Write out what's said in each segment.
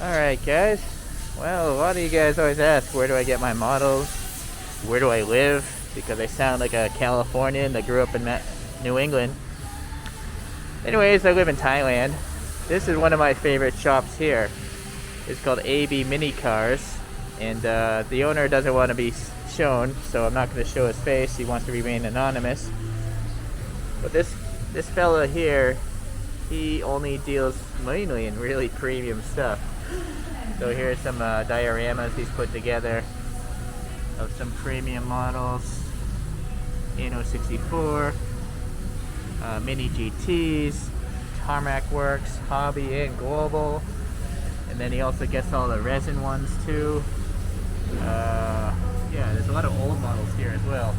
Alright guys, well a lot of you guys always ask where do I get my models, where do I live, because I sound like a Californian that grew up in New England. Anyways, I live in Thailand. This is one of my favorite shops here. It's called AB Minicars, and the owner doesn't want to be shown, so I'm not going to show his face. He wants to remain anonymous. But this fella here, he only deals mainly in really premium stuff. So here's some dioramas he's put together of some premium models. Ano 64, Mini GTs, Tarmac Works, Hobby and Global. And then he also gets all the resin ones too. Yeah, there's a lot of old models here as well.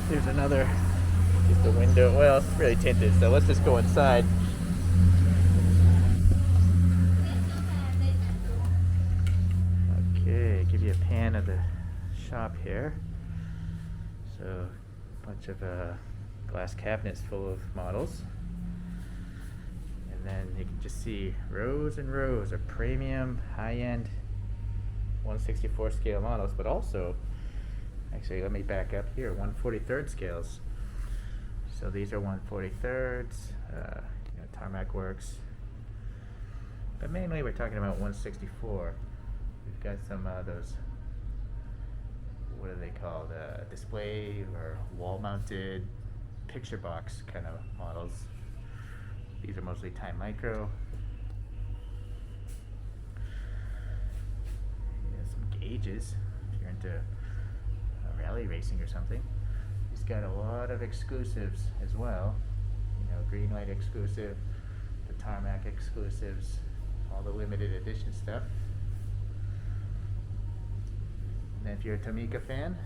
There's another, just a window. Well, it's really tinted, so let's just go inside. Okay, give you a pan of the shop here. So, a bunch of glass cabinets full of models. And then you can just see rows and rows of premium, high-end 1/64 scale models, but also, actually let me back up here, 1/43 scales. So these are 1/43s, Tarmac Works. But mainly we're talking about 1/64. We've got some of those, what are they called, display or wall-mounted picture box kind of models. These are mostly Time Micro. Yeah, some gauges if you're into rally racing or something. He's got a lot of exclusives as well. You know, green light exclusive, the Tarmac exclusives, all the limited edition stuff. And then if you're a Tomica fan,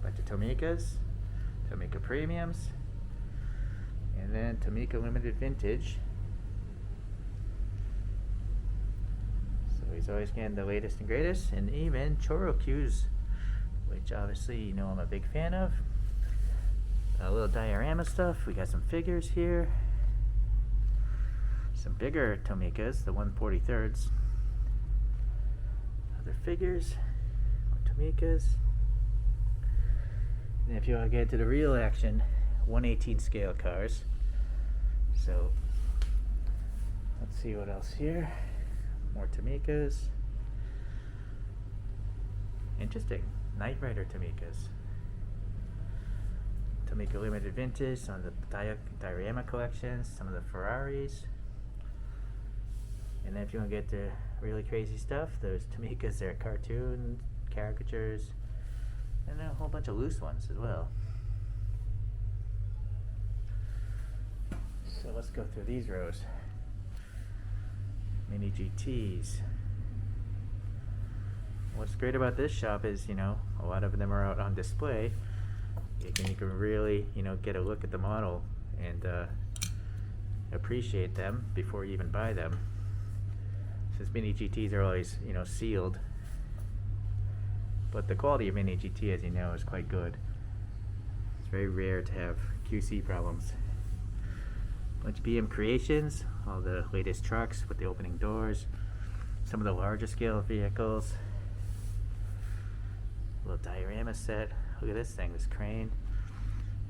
a bunch of Tomicas, Tomica Premiums, and then Tomica Limited Vintage. So he's always getting the latest and greatest, and even Chorokyus, which obviously you know I'm a big fan of. A little diorama stuff. We got some figures here. Some bigger Tomicas, the 1/43s. Other figures. Tomicas. And if you want to get into the real action, 1/18 scale cars. So let's see what else here. More Tomicas. Interesting. Knight Rider Tomicas. Tomica Limited Vintage, some of the diorama collections, some of the Ferraris. And then if you want to get to really crazy stuff, those Tomicas, they're cartoon caricatures, and then a whole bunch of loose ones as well. So let's go through these rows. Mini GTs. What's great about this shop is, you know, a lot of them are out on display. You can really, you know, get a look at the model and appreciate them before you even buy them. Since Mini GTs are always, you know, sealed. But the quality of Mini GT, as you know, is quite good. It's very rare to have QC problems. Bunch of BM creations, all the latest trucks with the opening doors, some of the larger scale vehicles. A little diorama set. Look at this thing, this crane.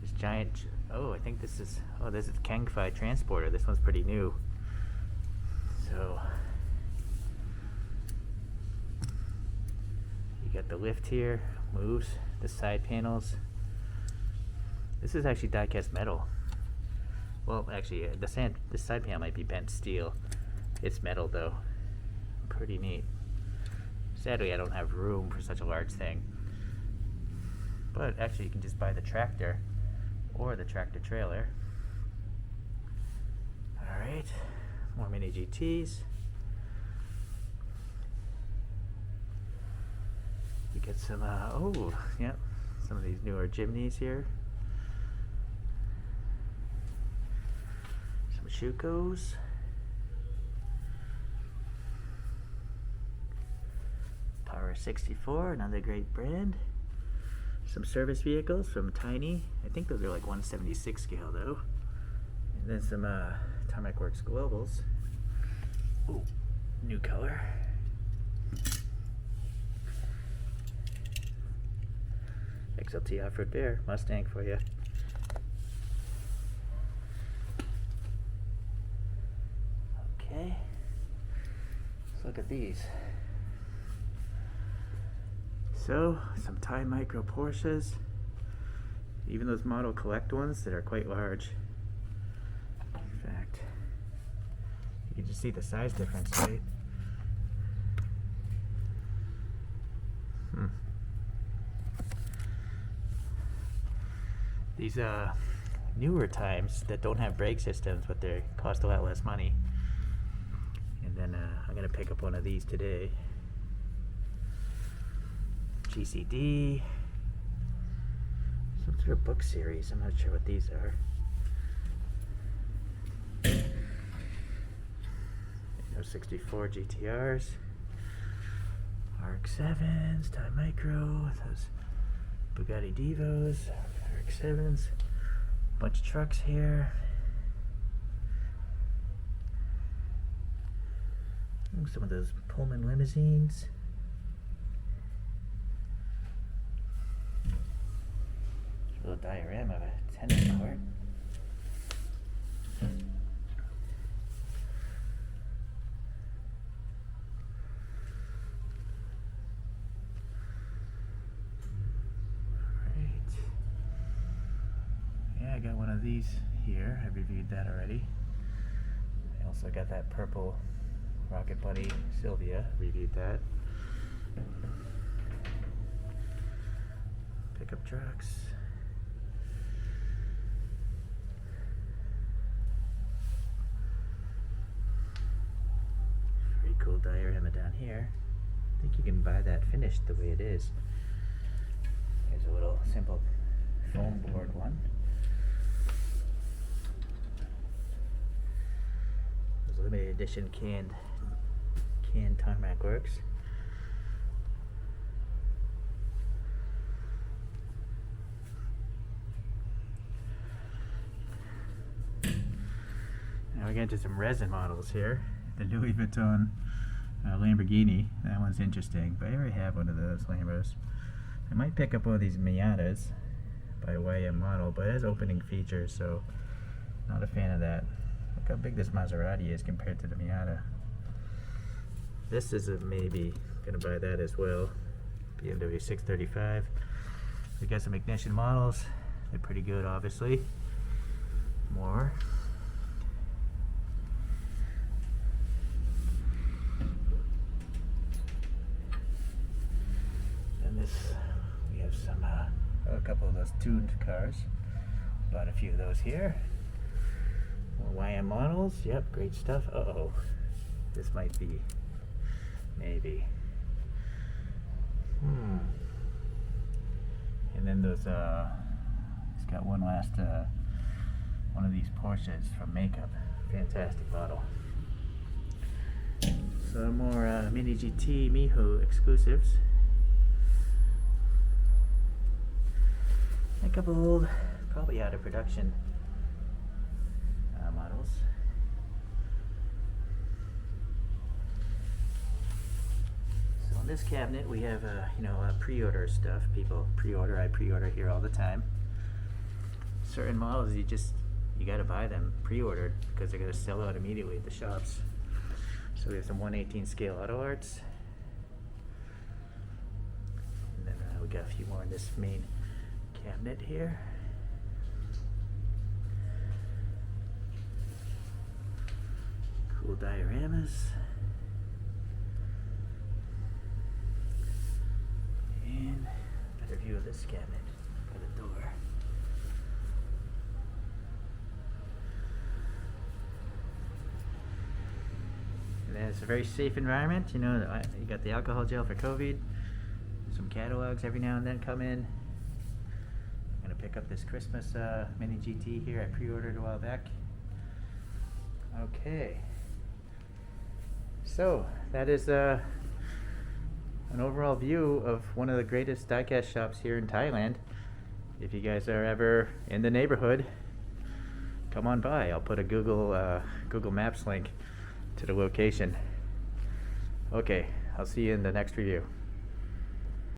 This giant, I think this is Khae transporter. This one's pretty new. So, you got the lift here, moves, the side panels. This is actually diecast metal. Well, actually, the side panel might be bent steel. It's metal though. Pretty neat. Sadly, I don't have room for such a large thing. But actually, you can just buy the tractor or the tractor trailer. Alright, more Mini GTs. You get some, some of these newer Jimneys here. Some Shukos. Power 64, another great brand. Some service vehicles from Tiny. I think those are like 1/76 scale though. And then some Tarmac Works Globals. Ooh, New color. XLT Off-Road Bear Mustang for you. Okay, let's look at these. So, some Thai micro Porsches. Even those Model Collect ones that are quite large. In fact, you can just see the size difference, right? These newer Times that don't have brake systems, but they cost a lot less money. And then I'm gonna pick up one of these today. GCD, some sort of book series. I'm not sure what these are. 64 GTRs, RX-7s, Thai Micro, those Bugatti Divos, RX-7s, bunch of trucks here. Some of those Pullman limousines. A little diorama of a tennis court. I got one of these here. I reviewed that already. I also got that purple Rocket Bunny Sylvia. Reviewed that. Pickup trucks. Pretty cool diorama down here. I think you can buy that finished the way it is. Here's a little simple foam board one. Limited edition canned tarmac works. Now we get into some resin models here. The Louis Vuitton Lamborghini. That one's interesting, but I already have one of those Lambos. I might pick up one of these Miatas by YM model, but it has opening features, so not a fan of that. Look how big this Maserati is compared to the Miata. This is a maybe. Gonna buy that as well. BMW 635. We got some ignition models. They're pretty good, obviously. More. And this, we have some a couple of those tuned cars. Bought a few of those here. More YM models, yep, great stuff. Uh-oh, this might be, maybe. And then those, it's got one last, one of these Porsches from Makeup. Fantastic model. Some more Mini GT Miho exclusives. A couple old, probably out of production models. So in this cabinet we have pre-order stuff. People pre-order, I pre-order here all the time. Certain models you gotta buy them pre-ordered because they're gonna sell out immediately at the shops. So we have some 1/18 scale auto arts, and then we got a few more in this main cabinet here. Cool dioramas. And better view of this cabinet by the door. And then it's a very safe environment. You know, you got the alcohol gel for COVID. Some catalogs every now and then come in. I'm gonna pick up this Christmas Mini GT here. I pre-ordered a while back. Okay. So that is an overall view of one of the greatest diecast shops here in Thailand. If you guys are ever in the neighborhood, come on by. I'll put a Google Maps link to the location. Okay, I'll see you in the next review.